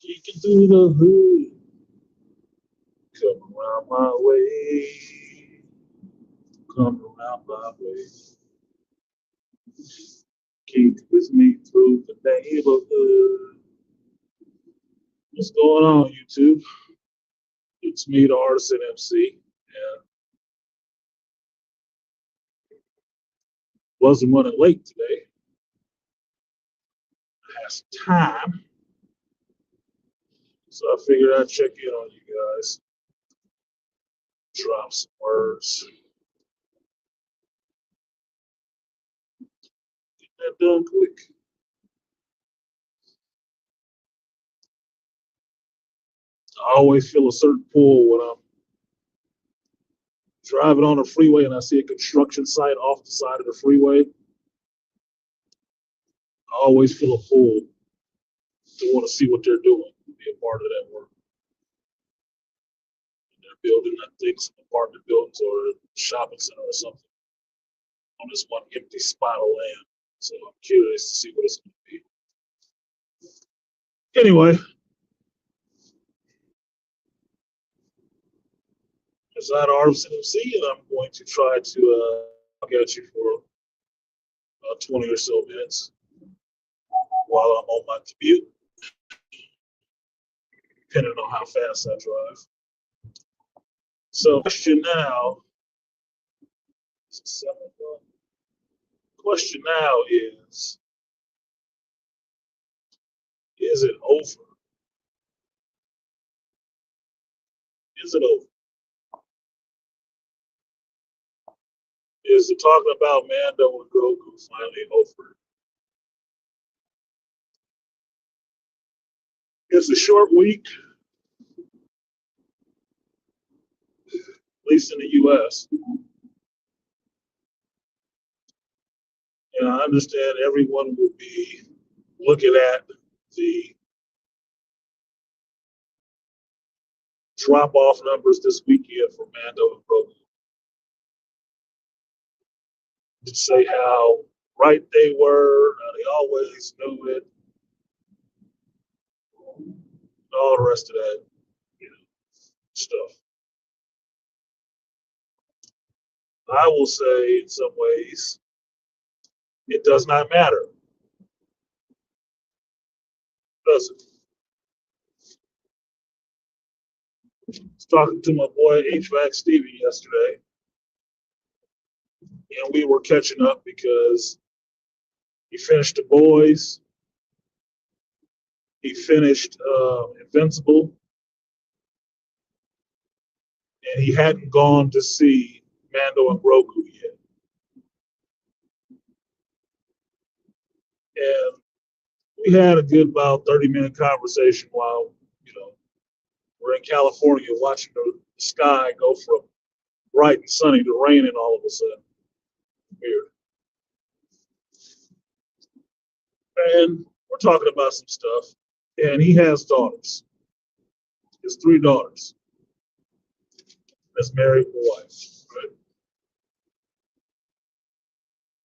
Geeking through the hood, come around my way, come around my way. Geek with me through the neighborhood. What's going on, YouTube? It's me, the Artisan MC, and wasn't running late today. I had some time, so I figured I'd check in on you guys, drop some words, get that done quick. I always feel a certain pull when I'm driving on the freeway and I see a construction site off the side of the freeway. I always feel a pull to want to see what they're doing, be a part of that work. And they're building, I think, some apartment buildings or a shopping center or something on this one empty spot of land. So I'm curious to see what it's going to be. Anyway, it's not Artisan MC, and I'm going to try to talk at you for 20 or so minutes while I'm on my commute, depending on how fast I drive. So, question now. Question now is it over? Is it over? Is the talking about Mando and Grogu finally over? It's a short week, at least in the US. And I understand everyone will be looking at the drop off numbers this weekend for Mando and Grogu to say how right they were, how they always knew it, all the rest of that, stuff. I will say, in some ways, it does not matter, does it? I was talking to my boy HVAC Stevie yesterday, and we were catching up because he finished The Boys, he finished Invincible, and he hadn't gone to see Mando and Grogu yet. And we had a good about 30-minute conversation while, we're in California watching the sky go from bright and sunny to raining all of a sudden. Weird. And we're talking about some stuff. And he has daughters. He has 3 daughters. That's married with a wife. Right?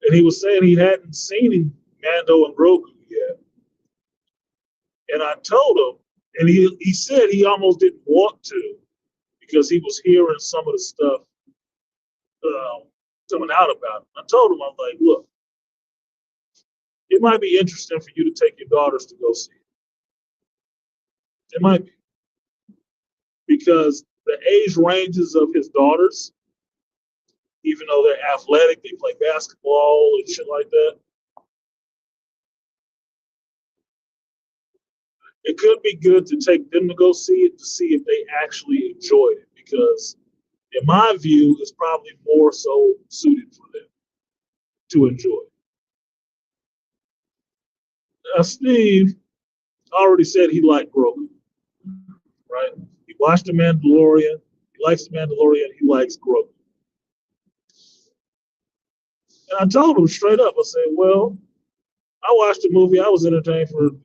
And he was saying he hadn't seen Mando and Grogu yet. And I told him, and he said he almost didn't want to because he was hearing some of the stuff coming out about it. I told him, I'm like, look, it might be interesting for you to take your daughters to go see it. It might be. Because the age ranges of his daughters, even though they're athletic, they play basketball and shit like that, it could be good to take them to go see it to see if they actually enjoyed it. Because in my view, it's probably more so suited for them to enjoy. Now, Steve already said he liked Grogu, right? He watched The Mandalorian. He likes The Mandalorian. He likes Grogu. And I told him straight up, I said, well, I watched the movie. I was entertained for, 2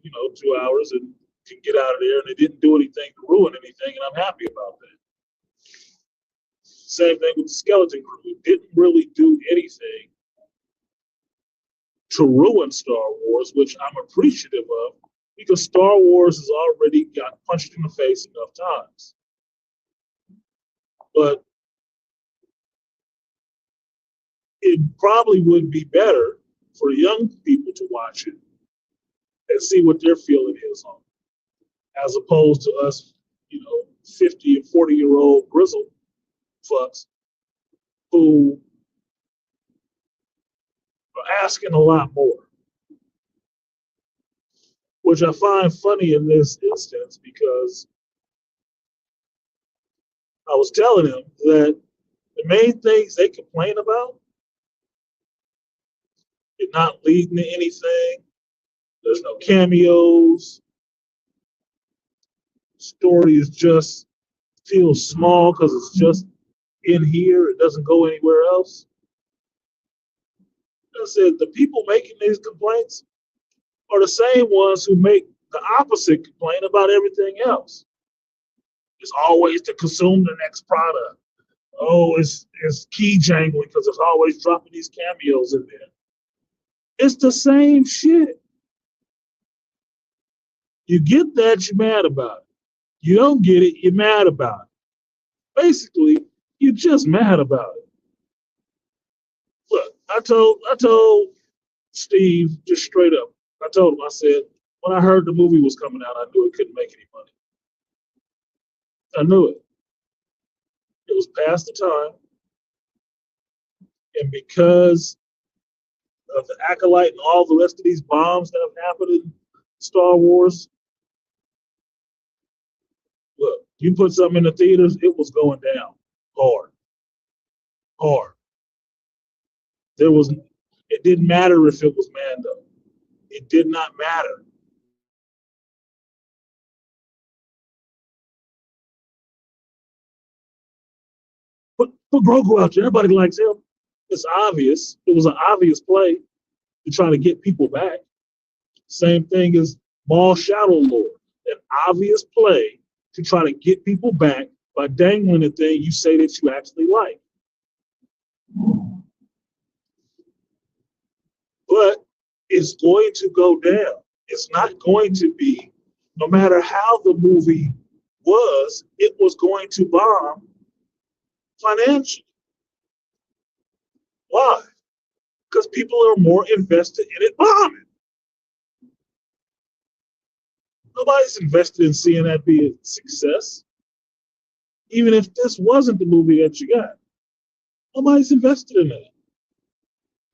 hours and can get out of there, and it didn't do anything to ruin anything, and I'm happy about that. Same thing with the Skeleton Crew. It didn't really do anything to ruin Star Wars, which I'm appreciative of, because Star Wars has already got punched in the face enough times. But it probably would be better for young people to watch it and see what their feeling is on it, as opposed to us, 50 and 40-year-old grizzle fucks who are asking a lot more, which I find funny in this instance because I was telling him that the main things they complain about are not leading to anything. There's no cameos. Story is just feels small because it's just in here. It doesn't go anywhere else. I said the people making these complaints are the same ones who make the opposite complaint about everything else. It's always to consume the next product. Oh, it's key jangling because it's always dropping these cameos in there. It's the same shit. You get that, you're mad about it. You don't get it, you're mad about it. Basically, you're just mad about it. Look, I told Steve just straight up. I told him, I said, when I heard the movie was coming out, I knew it couldn't make any money. I knew it. It was past the time. And because of the Acolyte and all the rest of these bombs that have happened in Star Wars, look, you put something in the theaters, it was going down hard. Hard. It didn't matter if it was Mando. It did not matter. Put Grogu out there. Everybody likes him. It's obvious. It was an obvious play to try to get people back. Same thing as Maul Shadow Lord. An obvious play to try to get people back by dangling a thing you say that you actually like. But it's going to go down. It's not going to be, no matter how the movie was, it was going to bomb financially. Why? Because people are more invested in it bombing. Nobody's invested in seeing that be a success. Even if this wasn't the movie that you got, nobody's invested in that.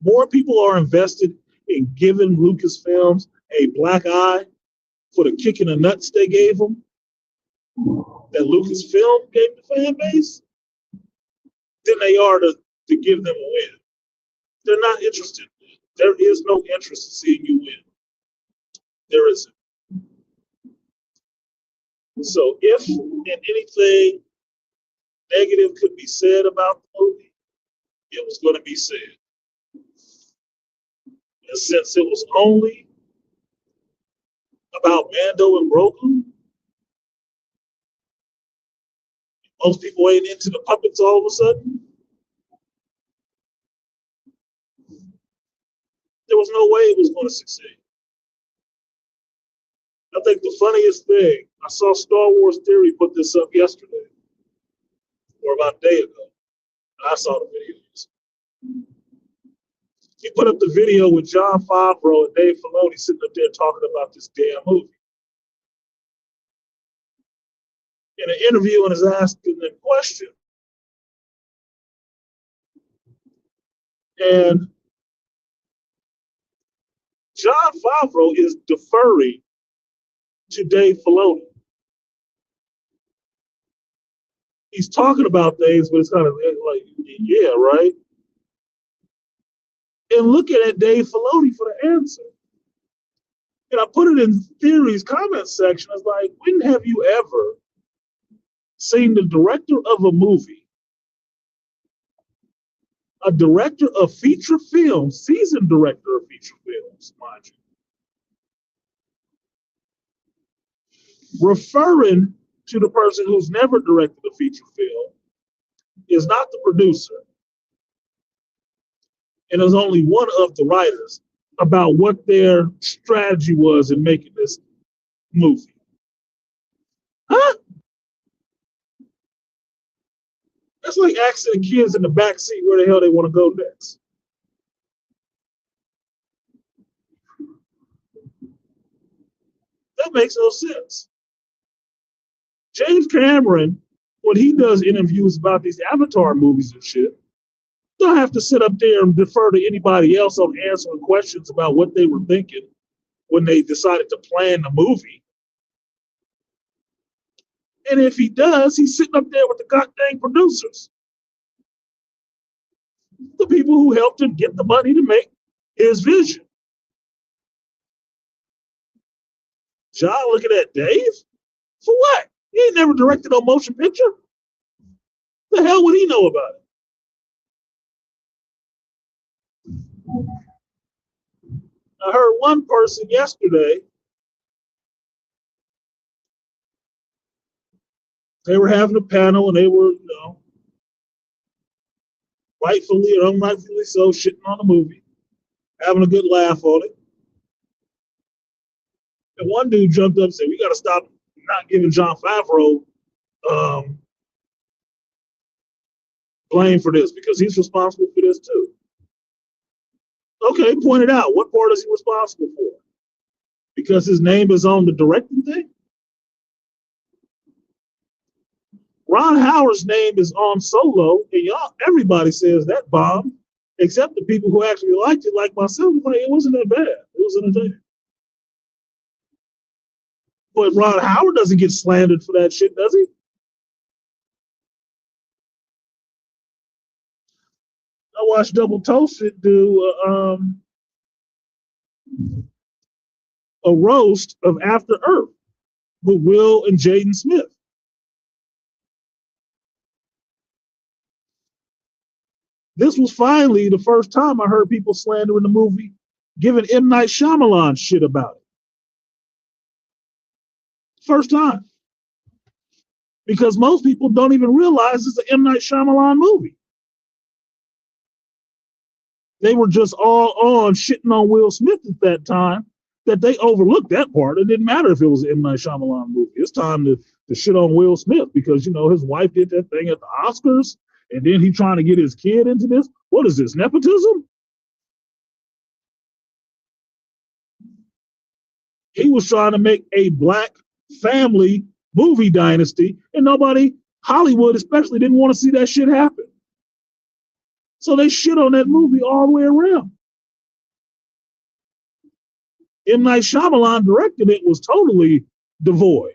More people are invested in giving Lucasfilms a black eye for the kick in the nuts they gave them that Lucasfilm gave the fan base than they are to give them a win. They're not interested. There is no interest in seeing you win. There isn't. So if anything negative could be said about the movie, it was going to be said. And since it was only about Mando and Grogu, most people ain't into the puppets all of a sudden. There was no way it was going to succeed. I think the funniest thing, I saw Star Wars Theory put this up yesterday, or about a day ago. I saw the videos. He put up the video with Jon Favreau and Dave Filoni sitting up there talking about this damn movie. In an interview, and is asking them questions. And Jon Favreau is deferring to Dave Filoni. He's talking about things, but it's kind of like, yeah, right? And looking at Dave Filoni for the answer. And I put it in Theory's comment section. I was like, when have you ever seen the director of a movie, a director of feature films, seasoned director of feature films, mind you, referring to the person who's never directed a feature film, is not the producer, and is only one of the writers, about what their strategy was in making this movie. Huh? That's like asking the kids in the back seat where the hell they want to go next. That makes no sense. James Cameron, when he does interviews about these Avatar movies and shit, don't have to sit up there and defer to anybody else on answering questions about what they were thinking when they decided to plan the movie. And if he does, he's sitting up there with the goddamn producers, the people who helped him get the money to make his vision. John looking at Dave? For what? He ain't never directed a motion picture. The hell would he know about it? I heard one person yesterday, they were having a panel and they were, rightfully or unrightfully so, shitting on the movie, having a good laugh on it. And one dude jumped up and said, "We got to stop not giving Jon Favreau blame for this because he's responsible for this too." Okay, point it out. What part is he responsible for? Because his name is on the directing thing? Ron Howard's name is on Solo, and everybody says that bomb, except the people who actually liked it, like myself. Like, it wasn't that bad. It was entertaining. But Ron Howard doesn't get slandered for that shit, does he? I watched Double Toasted do a roast of After Earth with Will and Jaden Smith. This was finally the first time I heard people slandering the movie, giving M. Night Shyamalan shit about it. First time. Because most people don't even realize it's an M. Night Shyamalan movie. They were just all on shitting on Will Smith at that time that they overlooked that part. It didn't matter if it was an M. Night Shyamalan movie. It's time to shit on Will Smith because, his wife did that thing at the Oscars and then he trying to get his kid into this. What is this, nepotism? He was trying to make a black family movie dynasty and nobody, Hollywood especially, didn't want to see that shit happen. So they shit on that movie all the way around. M. Night Shyamalan directed it, was totally devoid.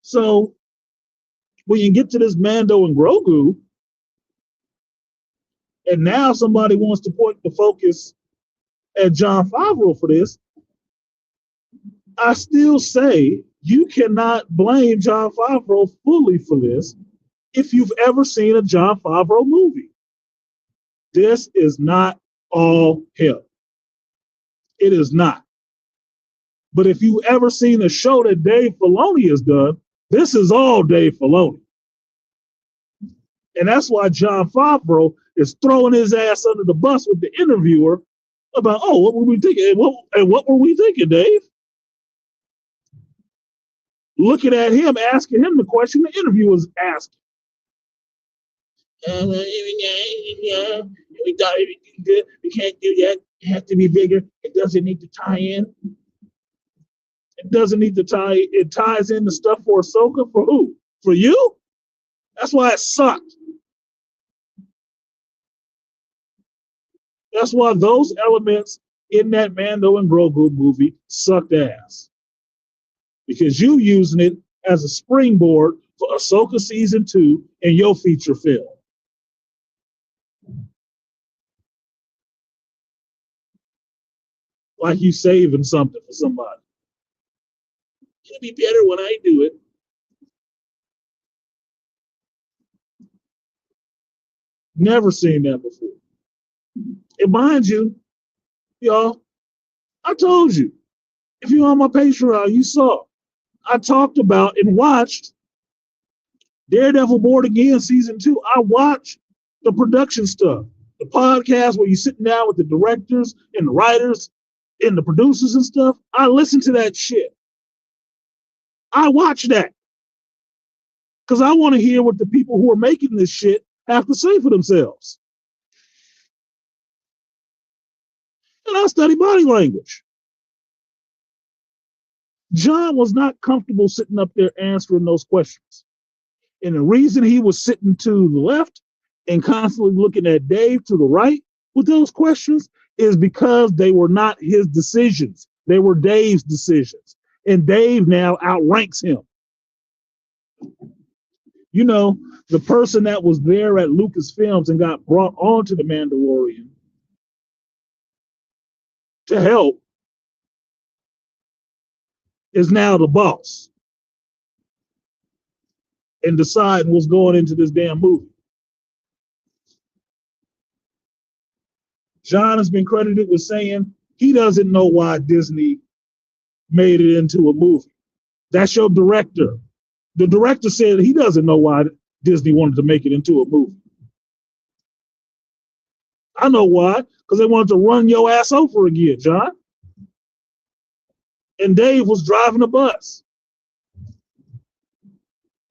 So when you get to this Mando and Grogu, and now somebody wants to point the focus at Jon Favreau for this, I still say you cannot blame Jon Favreau fully for this if you've ever seen a Jon Favreau movie. This is not all him. It is not. But if you've ever seen a show that Dave Filoni has done, this is all Dave Filoni. And that's why Jon Favreau is throwing his ass under the bus with the interviewer about, what were we thinking? And what were we thinking, Dave? Looking at him, asking him the question the interviewer was asking. We thought everything good. We can't do that. It has to be bigger. It doesn't need to tie in. It doesn't need to tie. It ties in the stuff for Ahsoka. For who? For you? That's why it sucked. That's why those elements in that Mando and Grogu movie sucked ass. Because you using it as a springboard for Ahsoka season 2 and your feature film. Like you saving something for somebody. It'll be better when I do it. Never seen that before. And mind you, y'all, I told you, if you're on my Patreon, you saw, I talked about and watched Daredevil Born Again season 2. I watched the production stuff. The podcast where you're sitting down with the directors and the writers and the producers and stuff, I listen to that shit. I watch that because I want to hear what the people who are making this shit have to say for themselves. And I study body language. John was not comfortable sitting up there answering those questions. And the reason he was sitting to the left and constantly looking at Dave to the right with those questions is because they were not his decisions. They were Dave's decisions. And Dave now outranks him. You know, the person that was there at Lucasfilms and got brought onto The Mandalorian to help is now the boss and deciding what's going into this damn movie. John has been credited with saying he doesn't know why Disney made it into a movie. That's your director. The director said he doesn't know why Disney wanted to make it into a movie. I know why, because they wanted to run your ass over again, John. And Dave was driving the bus.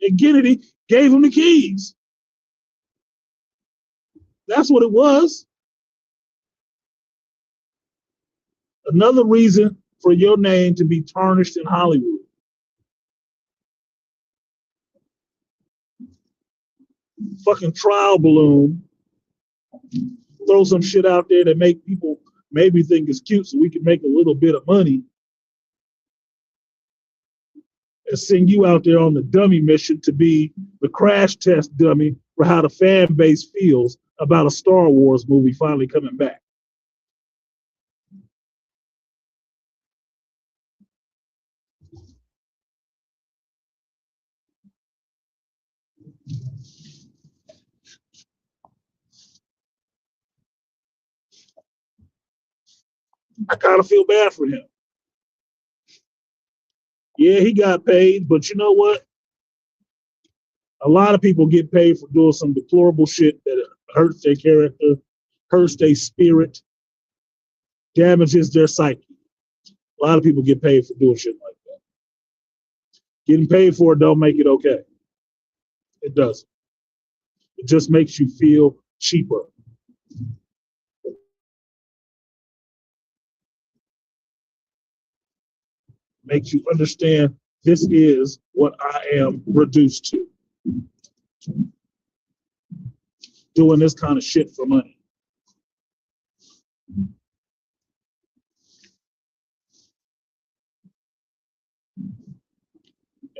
And Kennedy gave him the keys. That's what it was. Another reason for your name to be tarnished in Hollywood. Fucking trial balloon. Throw some shit out there that make people maybe think it's cute so we can make a little bit of money. And send you out there on the dummy mission to be the crash test dummy for how the fan base feels about a Star Wars movie finally coming back. I kind of feel bad for him. Yeah, he got paid, but you know what? A lot of people get paid for doing some deplorable shit that hurts their character, hurts their spirit, damages their psyche. A lot of people get paid for doing shit like that. Getting paid for it don't make it okay. It doesn't. It just makes you feel cheaper. Makes you understand this is what I am reduced to. Doing this kind of shit for money. And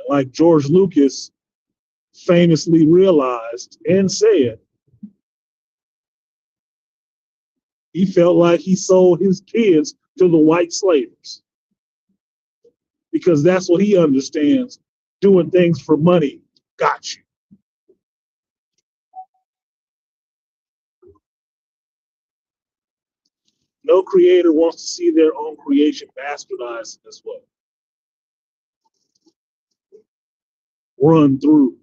like George Lucas famously realized and said, he felt like he sold his kids to the white slavers. Because that's what he understands. Doing things for money got you. No creator wants to see their own creation bastardized in this way. Run through.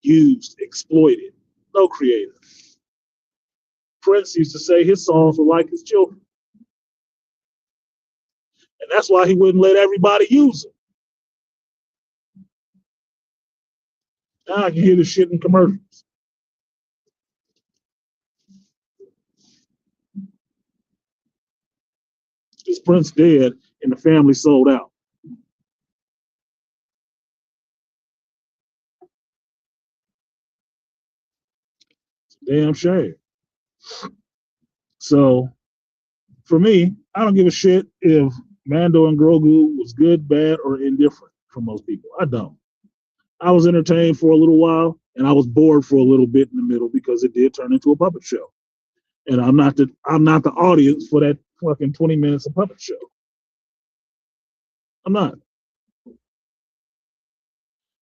Used, exploited. No creator. Prince used to say his songs were like his children. And that's why he wouldn't let everybody use them. Now I can hear the shit in commercials. Because Prince dead and the family sold out. It's a damn shame. So for me, I don't give a shit if Mando and Grogu was good, bad, or indifferent for most people. I don't. I was entertained for a little while, and I was bored for a little bit in the middle because it did turn into a puppet show. And I'm not the audience for that fucking 20 minutes of puppet show. I'm not.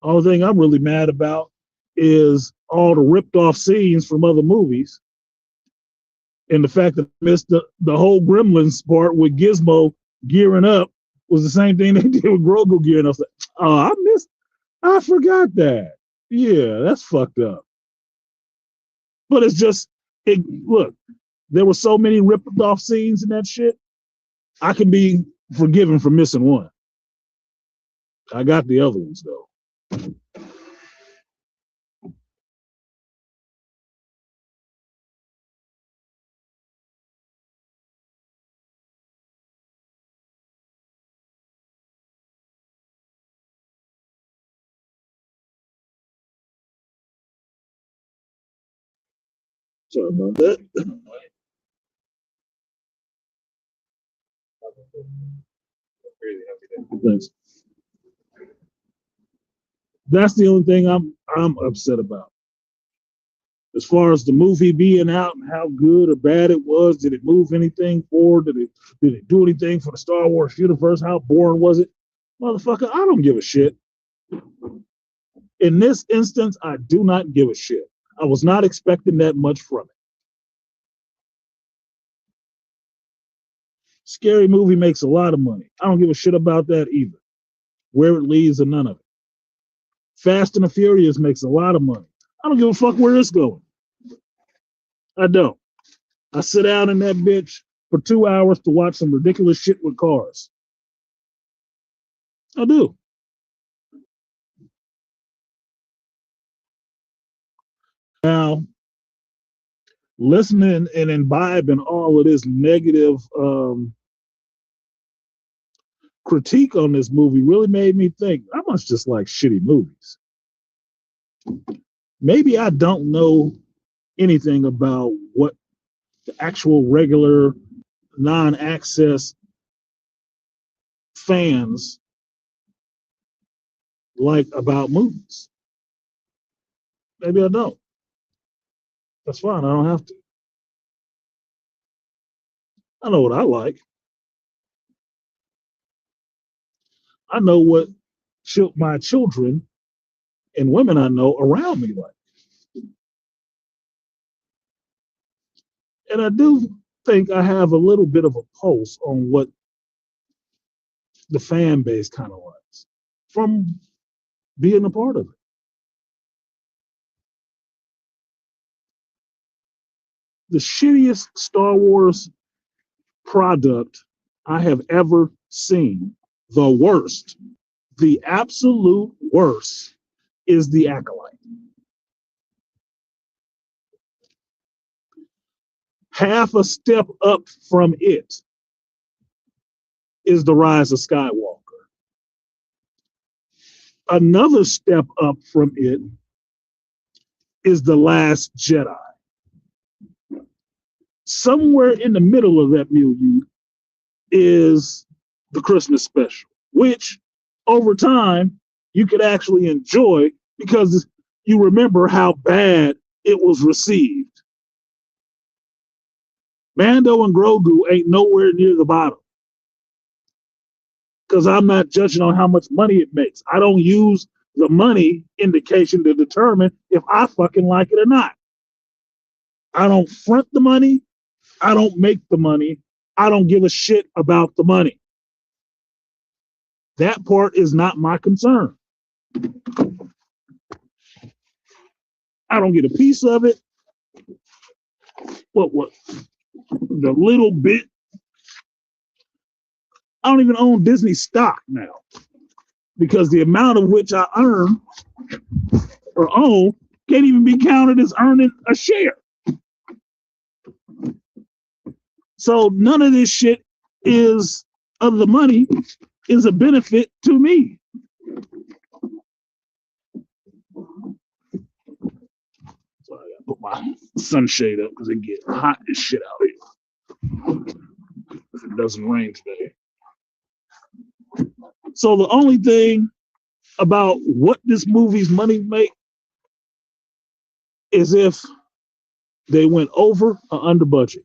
Only thing I'm really mad about is all the ripped off scenes from other movies. And the fact that I missed the whole Gremlins part with Gizmo gearing up was the same thing they did with Grogu gearing up. Oh, I forgot that. Yeah, that's fucked up. But it's just, look, there were so many ripped off scenes in that shit. I can be forgiven for missing one. I got the other ones though. Sorry about that. Thanks. That's the only thing I'm upset about. As far as the movie being out and how good or bad it was, did it move anything forward? Did it do anything for the Star Wars universe? How boring was it? Motherfucker, I don't give a shit. In this instance, I do not give a shit. I was not expecting that much from it. Scary movie makes a lot of money. I don't give a shit about that either. Where it leads or none of it. Fast and the Furious makes a lot of money. I don't give a fuck where it's going. I don't. I sit down in that bitch for 2 hours to watch some ridiculous shit with cars. I do. Now, listening and imbibing all of this negative critique on this movie really made me think I must just like shitty movies. Maybe I don't know anything about what the actual regular non-access fans like about movies. Maybe I don't. That's fine. I don't have to. I know what I like. I know what my children and women I know around me like. And I do think I have a little bit of a pulse on what the fan base kind of likes from being a part of it. The shittiest Star Wars product I have ever seen, the worst, the absolute worst, is The Acolyte. Half a step up from it is The Rise of Skywalker. Another step up from it is The Last Jedi. Somewhere in the middle of that milieu is the Christmas special, which over time you could actually enjoy because you remember how bad it was received. Mando and Grogu ain't nowhere near the bottom because I'm not judging on how much money it makes. I don't use the money indication to determine if I fucking like it or not. I don't front the money. I don't make the money. I don't give a shit about the money. That part is not my concern. I don't get a piece of it. What? The little bit. I don't even own Disney stock now because the amount of which I earn or own can't even be counted as earning a share. So none of this shit is of the money is a benefit to me. So I gotta put my sunshade up because it gets hot as shit out here. If it doesn't rain today. So the only thing about what this movie's money make is if they went over or under budget.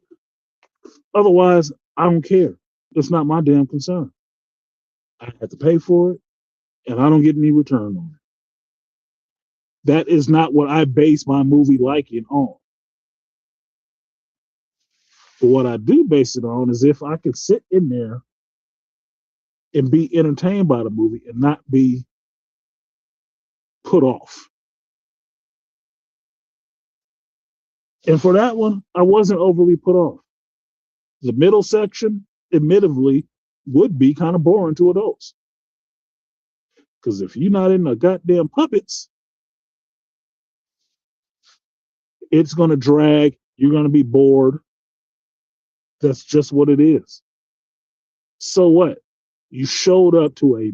Otherwise, I don't care. It's not my damn concern. I have to pay for it, and I don't get any return on it. That is not what I base my movie liking on. But what I do base it on is if I could sit in there and be entertained by the movie and not be put off. And for that one, I wasn't overly put off. The middle section, admittedly, would be kind of boring to adults. Because if you're not in the goddamn puppets, it's going to drag. You're going to be bored. That's just what it is. So what? You showed up to a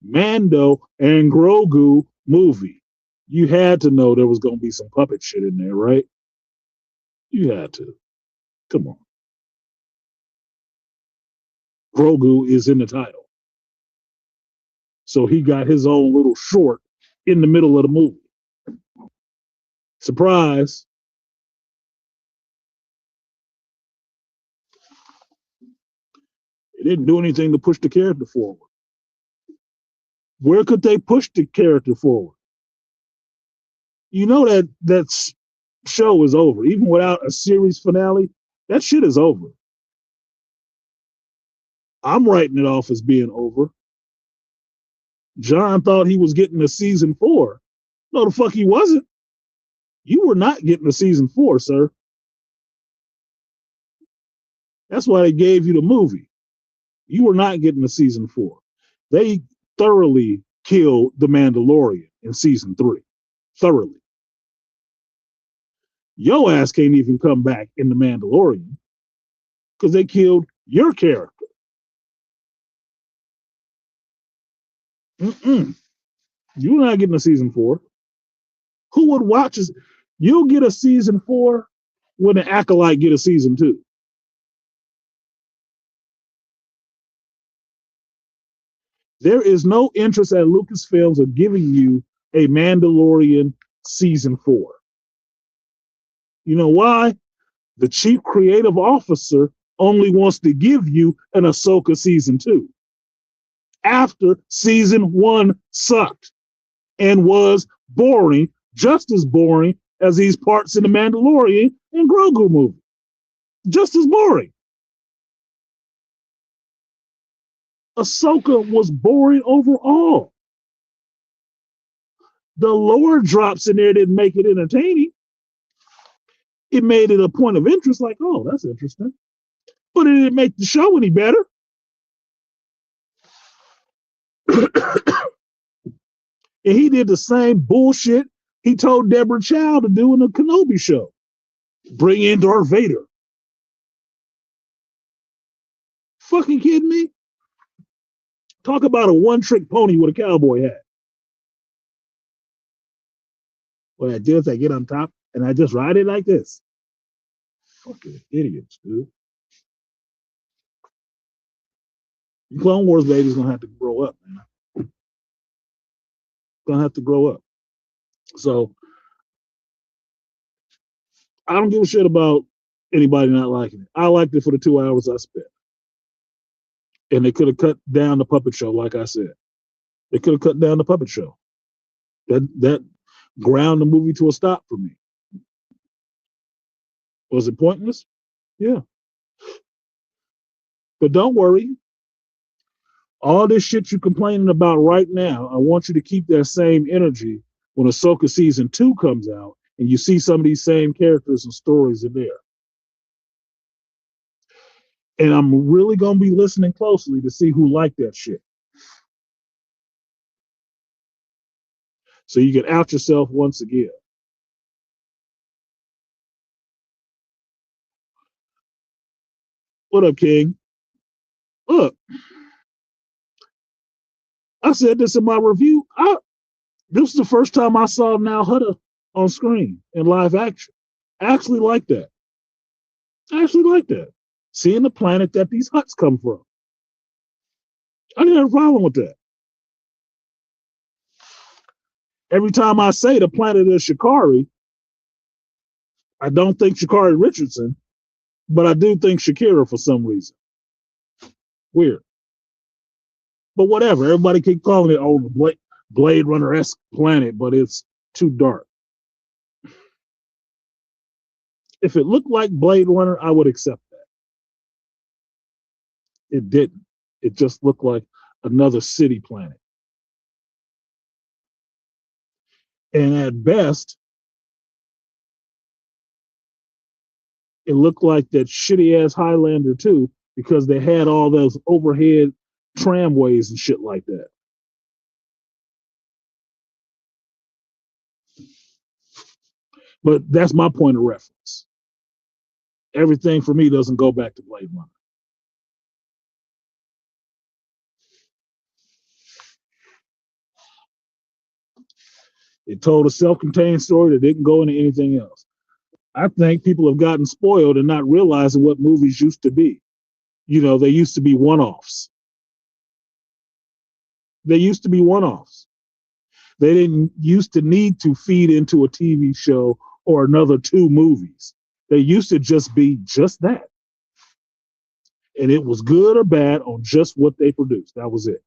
Mando and Grogu movie. You had to know there was going to be some puppet shit in there, right? You had to. Come on. Grogu is in the title. So he got his own little short in the middle of the movie. Surprise. It didn't do anything to push the character forward. Where could they push the character forward? You know that show is over. Even without a series finale, that shit is over. I'm writing it off as being over. John thought he was getting a season 4. No, the fuck he wasn't. You were not getting a season 4, sir. That's why they gave you the movie. You were not getting a season 4. They thoroughly killed the Mandalorian in season 3. Thoroughly. Your ass can't even come back in the Mandalorian because they killed your character. Mm-mm. You're not getting a season 4. Who would watch this? You'll get a season 4 when the Acolyte get a season 2. There is no interest at Lucasfilms of giving you a Mandalorian season 4. You know why? The chief creative officer only wants to give you an Ahsoka season 2 after season 1 sucked and was boring, just as boring as these parts in the Mandalorian and Grogu movie. Just as boring. Ahsoka was boring overall. The lore drops in there didn't make it entertaining. It made it a point of interest, like, oh, that's interesting. But it didn't make the show any better. And he did the same bullshit he told Deborah Chow to do in the Kenobi show. Bring in Darth Vader. Fucking kidding me? Talk about a one-trick pony with a cowboy hat. What I do is I get on top and I just ride it like this. Fucking idiots, dude. Clone Wars baby's gonna have to grow up, man. Gonna have to grow up. So I don't give a shit about anybody not liking it. I liked it for the 2 hours I spent. And they could have cut down the puppet show, like I said. They could have cut down the puppet show. That ground the movie to a stop for me. Was it pointless? Yeah. But don't worry. All this shit you're complaining about right now, I want you to keep that same energy when Ahsoka season 2 comes out and you see some of these same characters and stories in there. And I'm really going to be listening closely to see who liked that shit. So you can out yourself once again. What up, King? Look, I said this in my review. This is the first time I saw Nal Hutta on screen in live action. I actually like that. I actually like that. Seeing the planet that these huts come from. I didn't have a problem with that. Every time I say the planet is Shikari, I don't think Shikari Richardson, but I do think Shakira for some reason. Weird. But whatever. Everybody keep calling it the Blade Runner-esque planet, but it's too dark. If it looked like Blade Runner, I would accept that. It didn't. It just looked like another city planet. And at best, It looked like that shitty ass Highlander too, because they had all those overhead tramways and shit like that. But that's my point of reference. Everything for me doesn't go back to Blade Runner. It told a self-contained story that didn't go into anything else. I think people have gotten spoiled and not realizing what movies used to be. You know, they used to be one-offs. They used to be one-offs. They didn't used to need to feed into a TV show or another two movies. They used to just be just that. And it was good or bad on just what they produced. That was it.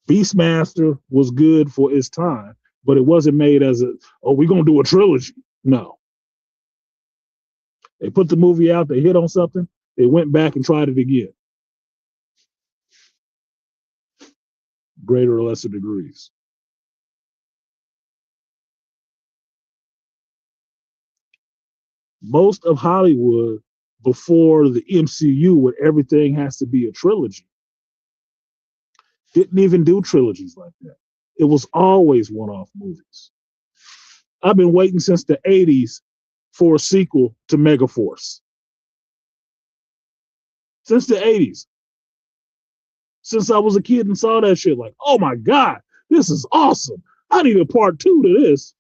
Beastmaster was good for its time, but it wasn't made as a, oh, we're going to do a trilogy. No. They put the movie out, they hit on something, they went back and tried it again. Greater or lesser degrees. Most of Hollywood before the MCU, where everything has to be a trilogy, didn't even do trilogies like that. It was always one-off movies. I've been waiting since the 80s for a sequel to Megaforce. Since the 80s. Since I was a kid and saw that shit, like, oh my God, this is awesome. I need a part 2 to this.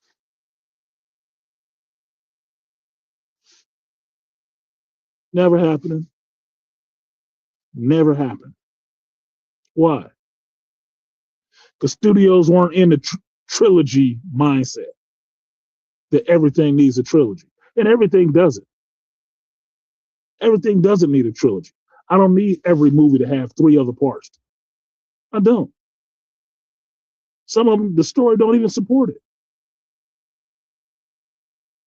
Never happening. Never happened. Why? Because studios weren't in the trilogy mindset that everything needs a trilogy. And everything doesn't. Everything doesn't need a trilogy. I don't need every movie to have 3 other parts. I don't. Some of them, the story don't even support it.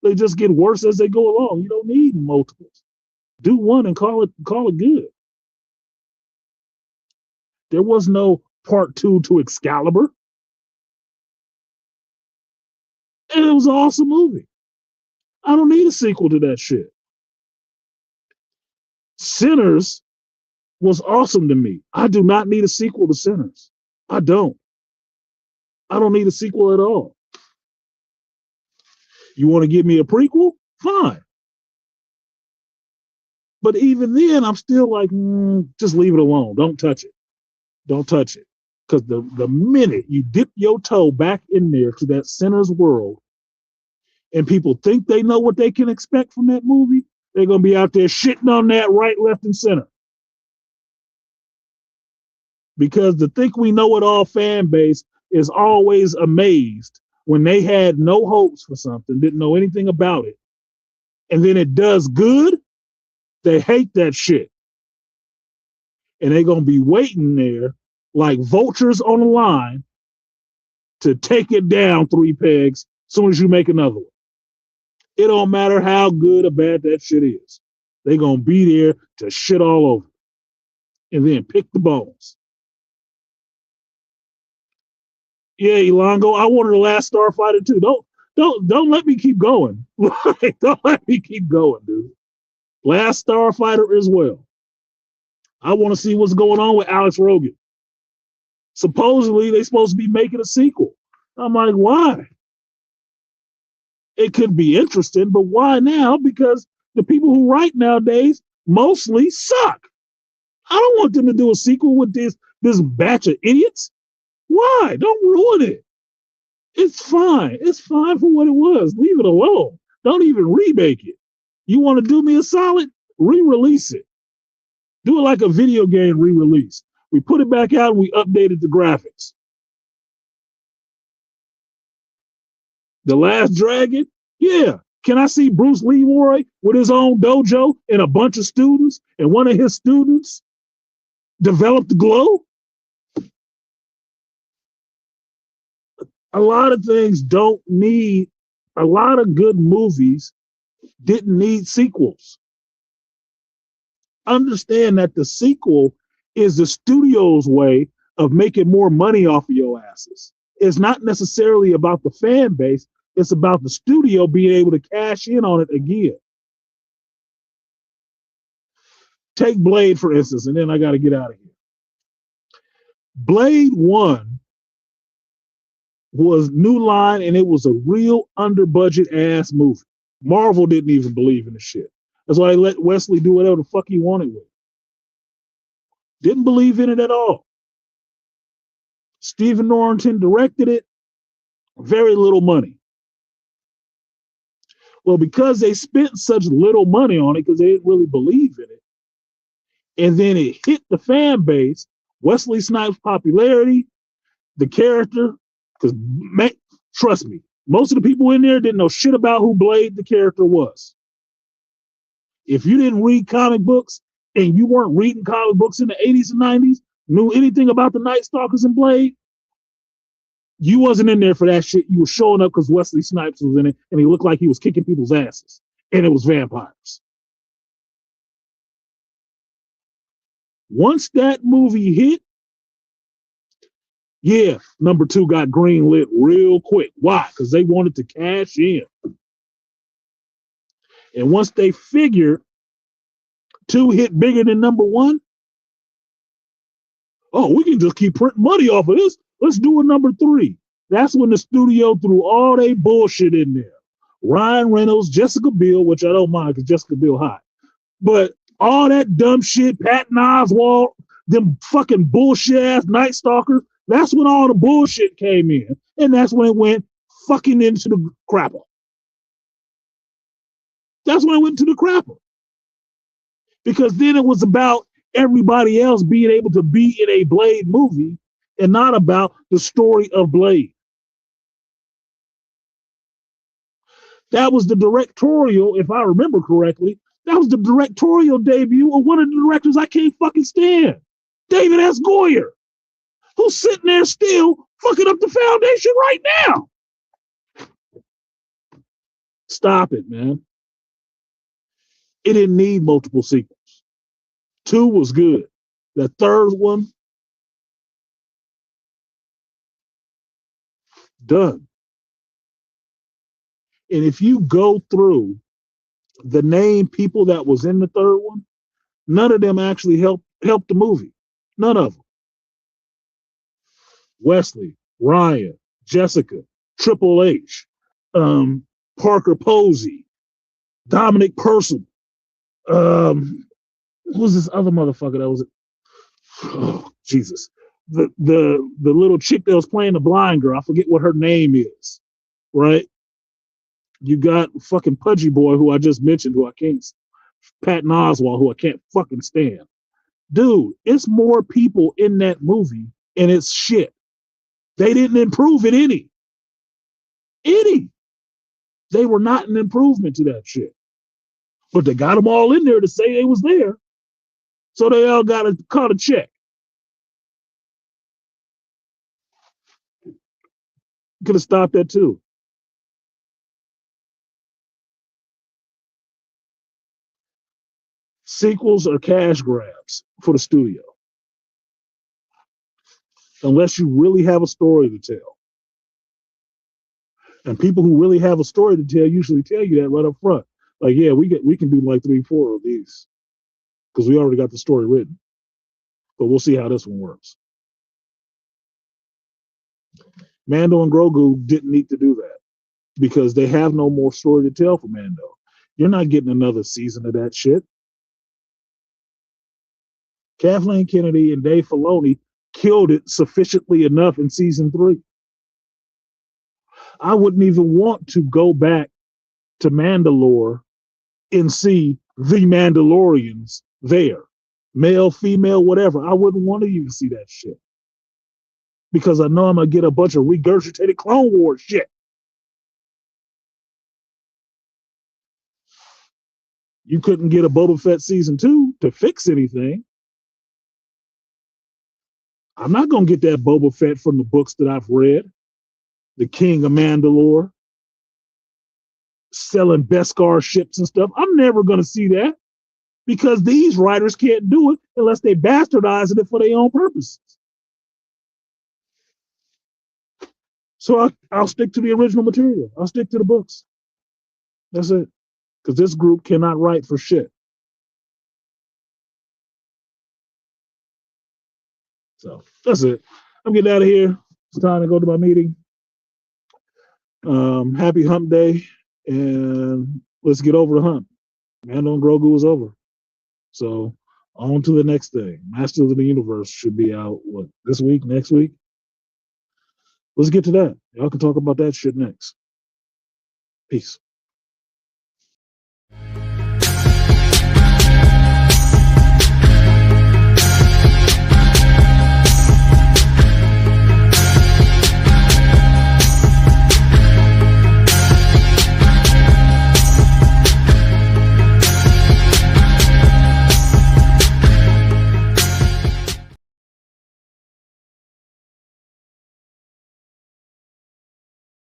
They just get worse as they go along. You don't need multiples. Do one and call it good. There was no part 2 to Excalibur. And it was an awesome movie. I don't need a sequel to that shit. Sinners was awesome to me. I do not need a sequel to Sinners. I don't. I don't need a sequel at all. You want to give me a prequel? Fine. But even then, I'm still like, just leave it alone. Don't touch it. Don't touch it. Because the minute you dip your toe back in there to that Sinners world, and people think they know what they can expect from that movie, they're going to be out there shitting on that right, left, and center. Because the think we know it all fan base is always amazed when they had no hopes for something, didn't know anything about it, and then it does good, they hate that shit. And they're going to be waiting there like vultures on the line to take it down 3 pegs as soon as you make another one. It don't matter how good or bad that shit is. They're going to be there to shit all over and then pick the bones. Yeah, Elongo, I wanted the last Starfighter too. Don't let me keep going. Don't let me keep going, dude. Last Starfighter as well. I want to see what's going on with Alex Rogan. Supposedly they're supposed to be making a sequel. I'm like, why? It could be interesting, but why now? Because the people who write nowadays mostly suck. I don't want them to do a sequel with this batch of idiots. Why? Don't ruin it. It's fine. It's fine for what it was. Leave it alone. Don't even remake it. You want to do me a solid? Re-release it. Do it like a video game re-release. We put it back out and we updated the graphics. The Last Dragon? Yeah. Can I see Bruce Leroy with his own dojo and a bunch of students, and one of his students developed the glow? A lot of things don't need, a lot of good movies didn't need sequels. Understand that the sequel is the studio's way of making more money off of your asses. It's not necessarily about the fan base. It's about the studio being able to cash in on it again. Take Blade, for instance, and then I got to get out of here. Blade 1 was New Line, and it was a real under-budget ass movie. Marvel didn't even believe in the shit. That's why they let Wesley do whatever the fuck he wanted with it. Didn't believe in it at all. Stephen Norrington directed it. Very little money. Well, because they spent such little money on it, because they didn't really believe in it, and then it hit the fan base, Wesley Snipes' popularity, the character, because trust me, most of the people in there didn't know shit about who Blade the character was. If you didn't read comic books and you weren't reading comic books in the 80s and 90s, knew anything about the Night Stalkers and Blade, you wasn't in there for that shit. You were showing up because Wesley Snipes was in it and he looked like he was kicking people's asses. And it was vampires. Once that movie hit, yeah, number 2 got greenlit real quick. Why? Because they wanted to cash in. And once they figured 2 hit bigger than number 1, oh, we can just keep printing money off of this. Let's do a number 3. That's when the studio threw all they bullshit in there. Ryan Reynolds, Jessica Biel, which I don't mind because Jessica Biel hot. But all that dumb shit, Patton Oswalt, them fucking bullshit ass Night Stalkers, that's when all the bullshit came in. And that's when it went fucking into the crapper. That's when it went to the crapper. Because then it was about everybody else being able to be in a Blade movie and not about the story of Blade. That was the directorial, if I remember correctly, that was the directorial debut of one of the directors I can't fucking stand, David S. Goyer, who's sitting there still fucking up the foundation right now. Stop it, man. It didn't need multiple sequels. 2 was good. The third one, done. And if you go through the name people that was in the third one, none of them actually helped the movie. None of them. Wesley, Ryan, Jessica, Triple H, Parker Posey, Dominic Purcell. Who's this other motherfucker that was it? Oh, Jesus. The little chick that was playing the blind girl. I forget what her name is. Right? You got fucking Pudgy Boy, who I just mentioned, who I can't, Patton Oswalt, who I can't fucking stand. Dude, it's more people in that movie, and it's shit. They didn't improve it any. They were not an improvement to that shit. But they got them all in there to say they was there. So they all got to cut a check. Could have stopped that too. Sequels are cash grabs for the studio. Unless you really have a story to tell. And people who really have a story to tell usually tell you that right up front. Like, yeah, we can do like 3, 4 of these because we already got the story written. But we'll see how this one works. Mando and Grogu didn't need to do that because they have no more story to tell for Mando. You're not getting another season of that shit. Kathleen Kennedy and Dave Filoni killed it sufficiently enough in season 3. I wouldn't even want to go back to Mandalore and see the Mandalorians there. Male, female, whatever. I wouldn't want to even see that shit. Because I know I'm going to get a bunch of regurgitated Clone Wars shit. You couldn't get a Boba Fett season 2 to fix anything. I'm not going to get that Boba Fett from the books that I've read. The King of Mandalore. Selling Beskar ships and stuff. I'm never going to see that because these writers can't do it unless they bastardize it for their own purposes. So I'll stick to the original material. I'll stick to the books. That's it. Because this group cannot write for shit. So that's it. I'm getting out of here. It's time to go to my meeting. Happy hump day. And let's get over the hump. Man on Grogu is over. So on to the next thing. Masters of the Universe should be out, what, this week, next week? Let's get to that. Y'all can talk about that shit next. Peace.